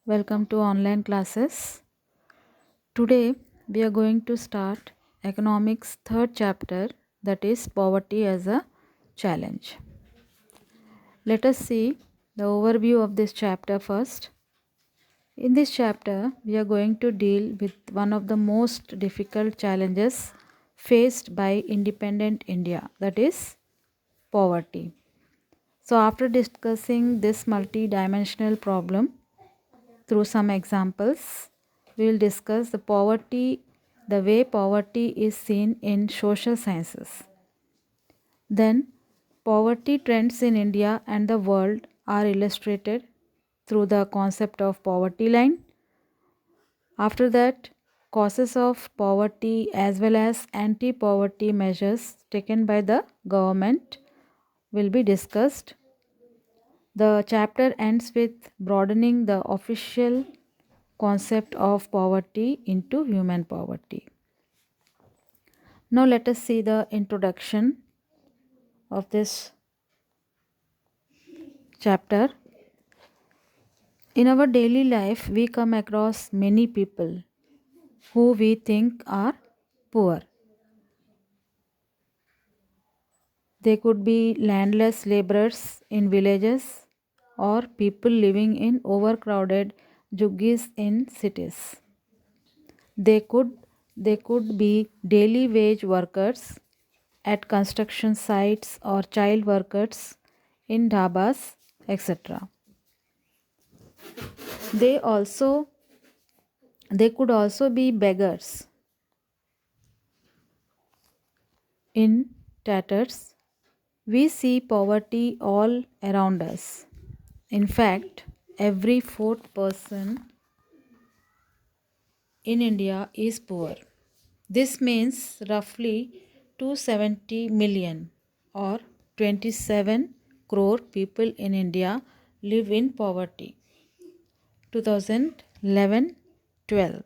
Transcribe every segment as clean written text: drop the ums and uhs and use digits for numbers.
Welcome to online classes. Today we are going to start economics third chapter, that is poverty as a challenge. Let us see the overview of this chapter first. In this chapter we are going to deal with one of the most difficult challenges faced by independent India, that is poverty. So after discussing this multi-dimensional problem, through some examples, we will discuss the way poverty is seen in social sciences. Then, poverty trends in India and the world are illustrated through the concept of poverty line. After that, causes of poverty as well as anti poverty measures taken by the government will be discussed. The chapter ends with broadening the official concept of poverty into human poverty. Now let us see the introduction of this chapter. In our daily life, we come across many people who we think are poor. They could be landless laborers in villages or people living in overcrowded juggies in cities. They could they could be daily wage workers at construction sites or child workers in dhabas, etc. They also they could also be beggars in tatters. We see poverty all around us. In fact, every fourth person in India is poor. This means roughly 270 million or 27 crore people in India live in poverty. 2011-12.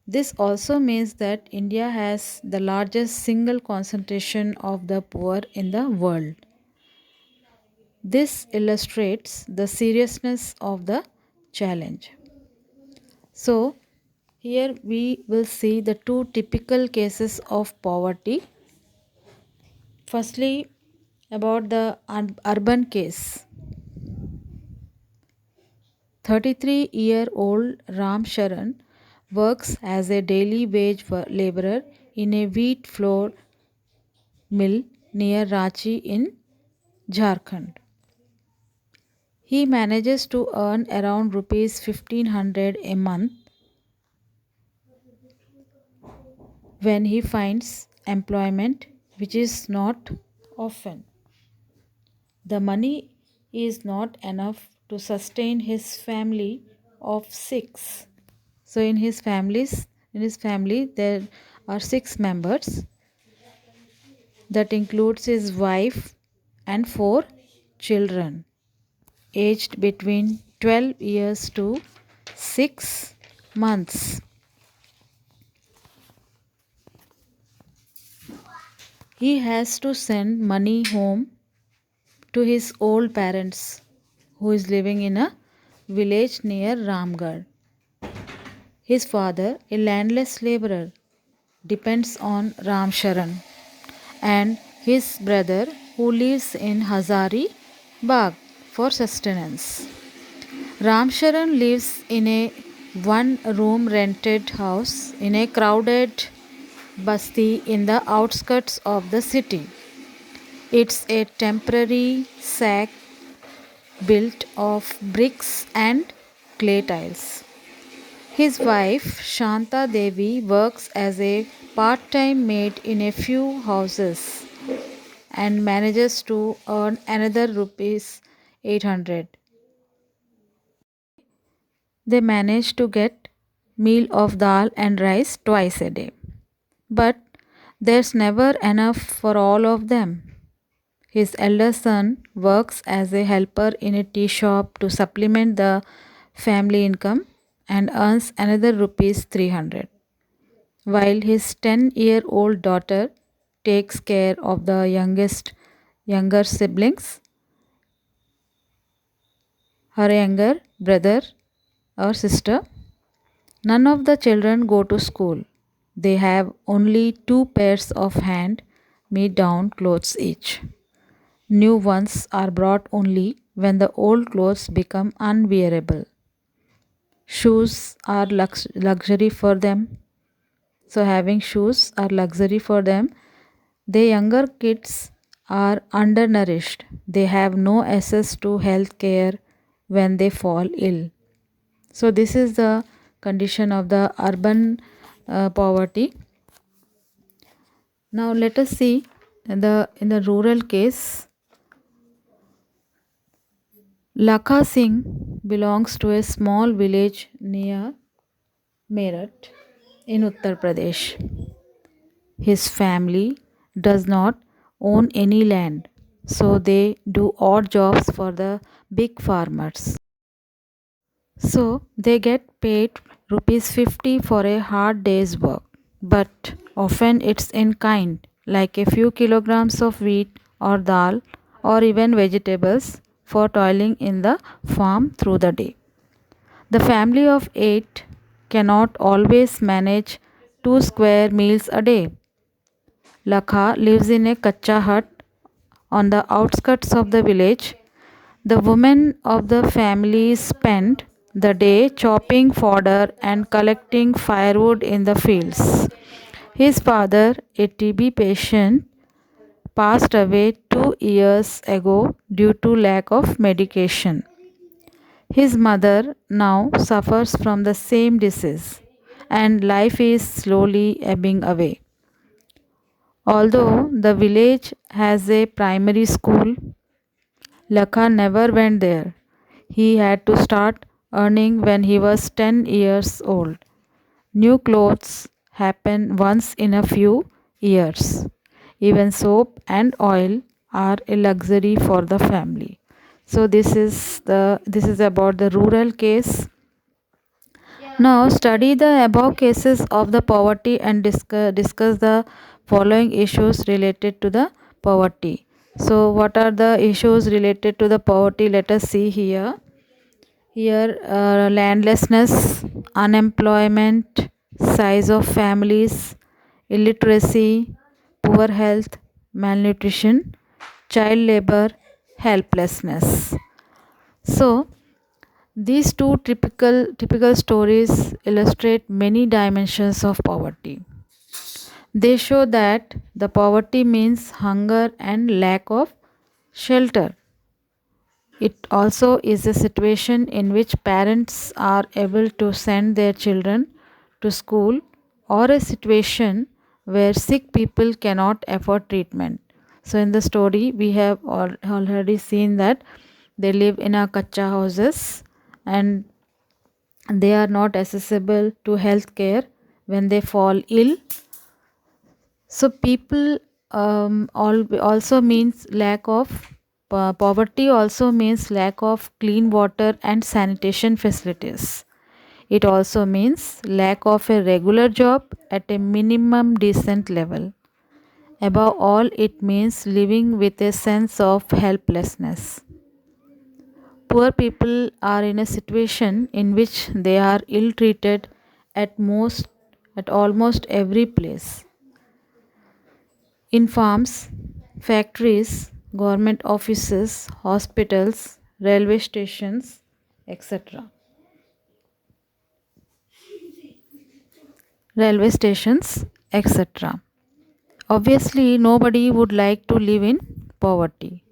This also means that India has the largest single concentration of the poor in the world. This illustrates the seriousness of the challenge. So, here we will see the two typical cases of poverty. Firstly, about the urban case. 33-year-old Ram Sharan works as a daily wage laborer in a wheat flour mill near Ranchi in Jharkhand. He manages to earn around rupees 1500 a month when he finds employment, which is not often. The money is not enough to sustain his family of 6. So in his family there are 6 members. That includes his wife and 4 children aged between 12 years to 6 months. He has to send money home to his old parents who is living in a village near Ramgarh. His father, a landless laborer, depends on Ram Sharan, and his brother who lives in Hazari Bagh for sustenance. Ram Sharan lives in a one-room rented house in a crowded basti in the outskirts of the city. It's a temporary shack built of bricks and clay tiles. His wife Shanta Devi works as a part-time maid in a few houses and manages to earn another rupees 800. They manage to get meal of dal and rice twice a day. But there's never enough for all of them. His elder son works as a helper in a tea shop to supplement the family income and earns another rupees 300, while his 10-year-old daughter takes care of the younger siblings. Her younger brother or sister. None of the children go to school. They have only two pairs of hand-me-down clothes each. New ones are brought only when the old clothes become unwearable. Shoes are luxury for them. So, having shoes are luxury for them. The younger kids are undernourished. They have no access to health care when they fall ill. So, this is the condition of the urban poverty. Now, let us see in the rural case. Lakha Singh belongs to a small village near Meerut in Uttar Pradesh. His family does not own any land, so they do odd jobs for the big farmers. So they get paid rupees 50 for a hard day's work, but often it's in kind, like a few kilograms of wheat or dal or even vegetables for toiling in the farm through the day. The family of 8 cannot always manage 2 square meals a day. Lakha lives in a kacha hut on the outskirts of the village. The women of the family spend the day chopping fodder and collecting firewood in the fields. His father, a TB patient, passed away 2 years ago due to lack of medication. His mother now suffers from the same disease, and life is slowly ebbing away. Although the village has a primary school, Lakha never went there. He had to start earning when he was 10 years old. New clothes happen once in a few years. Even soap and oil are a luxury for the family. So this is about the rural case. Now study the above cases of the poverty and discuss the following issues related to the poverty. So what are the issues related to the poverty? Let us see here. Here landlessness, unemployment, size of families, illiteracy, poor health, malnutrition, child labor, helplessness. So these two typical stories illustrate many dimensions of poverty. They show that the poverty means hunger and lack of shelter. It also is a situation in which parents are able to send their children to school, or a situation where sick people cannot afford treatment. So in the story we have already seen that they live in a kacha houses and they are not accessible to health care when they fall ill. So people also means lack of poverty also means lack of clean water and sanitation facilities. It also means lack of a regular job at a minimum decent level. Above all, it means living with a sense of helplessness. Poor people are in a situation in which they are ill treated at almost every place. In farms, factories, government offices, hospitals, railway stations, etc. Railway stations, etc. Obviously, nobody would like to live in poverty.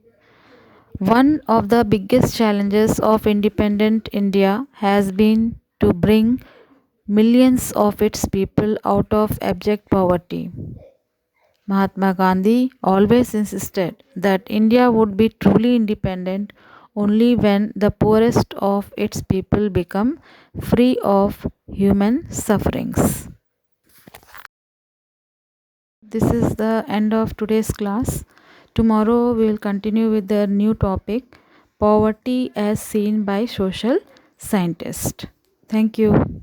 One of the biggest challenges of independent India has been to bring millions of its people out of abject poverty. Mahatma Gandhi always insisted that India would be truly independent only when the poorest of its people become free of human sufferings. This is the end of today's class. Tomorrow we will continue with the new topic, poverty as seen by social scientists. Thank you.